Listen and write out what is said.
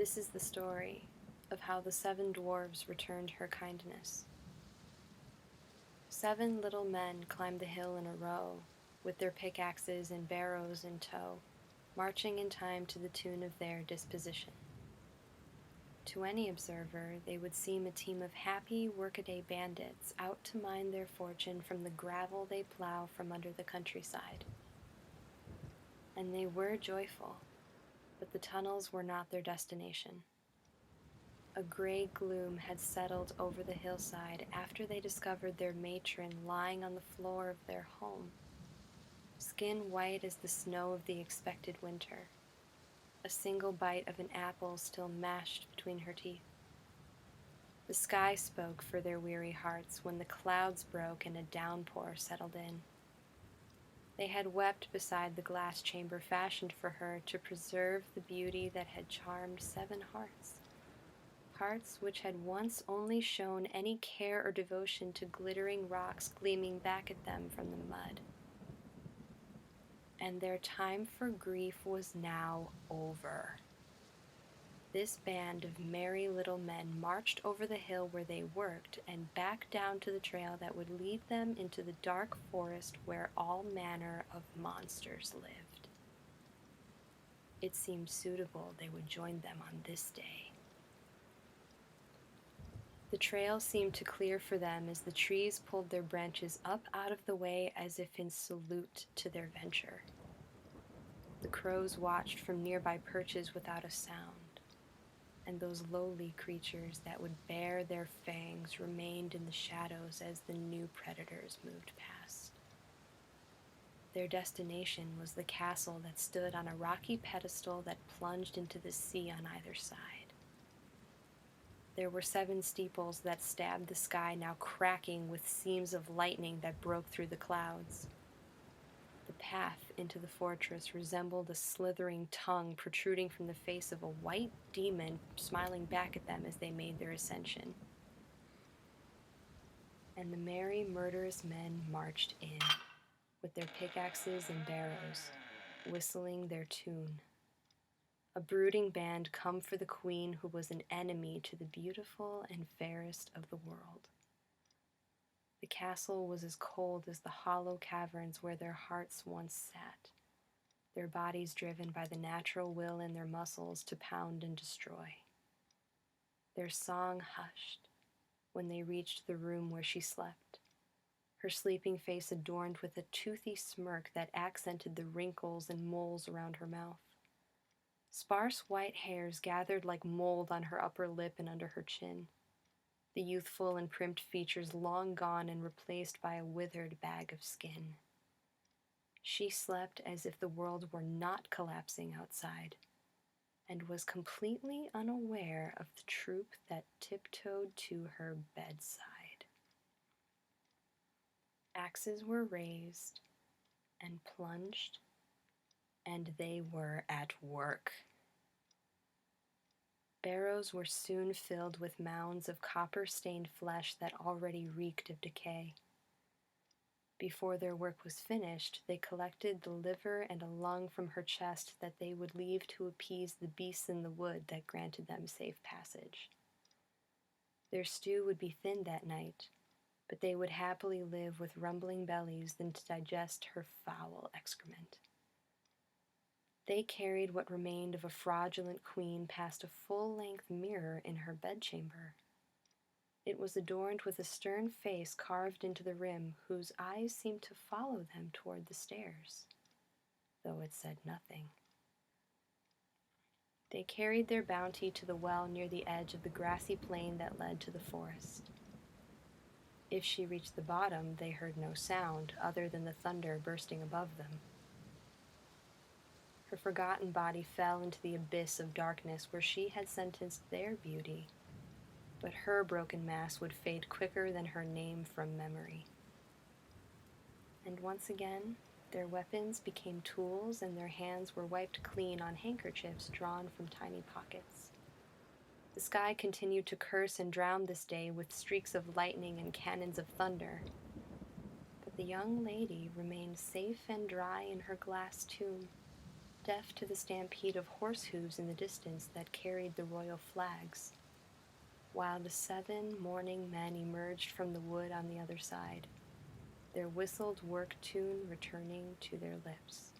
This is the story of how the 7 dwarves returned her kindness. 7 little men climbed the hill in a row, with their pickaxes and barrows in tow, marching in time to the tune of their disposition. To any observer, they would seem a team of happy workaday bandits out to mine their fortune from the gravel they plow from under the countryside. And they were joyful, but the tunnels were not their destination. A gray gloom had settled over the hillside after they discovered their matron lying on the floor of their home, skin white as the snow of the expected winter, a single bite of an apple still mashed between her teeth. The sky spoke for their weary hearts when the clouds broke and a downpour settled in. They had wept beside the glass chamber fashioned for her to preserve the beauty that had charmed 7 hearts. Hearts which had once only shown any care or devotion to glittering rocks gleaming back at them from the mud. And their time for grief was now over. This band of merry little men marched over the hill where they worked and back down to the trail that would lead them into the dark forest where all manner of monsters lived. It seemed suitable they would join them on this day. The trail seemed to clear for them as the trees pulled their branches up out of the way as if in salute to their venture. The crows watched from nearby perches without a sound, and those lowly creatures that would bare their fangs remained in the shadows as the new predators moved past. Their destination was the castle that stood on a rocky pedestal that plunged into the sea on either side. There were 7 steeples that stabbed the sky, now cracking with seams of lightning that broke through the clouds. The path into the fortress resembled a slithering tongue protruding from the face of a white demon smiling back at them as they made their ascension. And the merry, murderous men marched in, with their pickaxes and barrows, whistling their tune. A brooding band come for the queen who was an enemy to the beautiful and fairest of the world. The castle was as cold as the hollow caverns where their hearts once sat, their bodies driven by the natural will in their muscles to pound and destroy. Their song hushed when they reached the room where she slept, her sleeping face adorned with a toothy smirk that accented the wrinkles and moles around her mouth. Sparse white hairs gathered like mold on her upper lip and under her chin, the youthful and primped features long gone and replaced by a withered bag of skin. She slept as if the world were not collapsing outside, and was completely unaware of the troop that tiptoed to her bedside. Axes were raised and plunged, and they were at work. Barrows were soon filled with mounds of copper-stained flesh that already reeked of decay. Before their work was finished, they collected the liver and a lung from her chest that they would leave to appease the beasts in the wood that granted them safe passage. Their stew would be thinned that night, but they would happily live with rumbling bellies than to digest her foul excrement. They carried what remained of a fraudulent queen past a full-length mirror in her bedchamber. It was adorned with a stern face carved into the rim, whose eyes seemed to follow them toward the stairs, though it said nothing. They carried their bounty to the well near the edge of the grassy plain that led to the forest. If she reached the bottom, they heard no sound other than the thunder bursting above them. Her forgotten body fell into the abyss of darkness where she had sentenced their beauty, but her broken mass would fade quicker than her name from memory. And once again, their weapons became tools and their hands were wiped clean on handkerchiefs drawn from tiny pockets. The sky continued to curse and drown this day with streaks of lightning and cannons of thunder, but the young lady remained safe and dry in her glass tomb, deaf to the stampede of horse hooves in the distance that carried the royal flags, while the 7 mourning men emerged from the wood on the other side, their whistled work tune returning to their lips.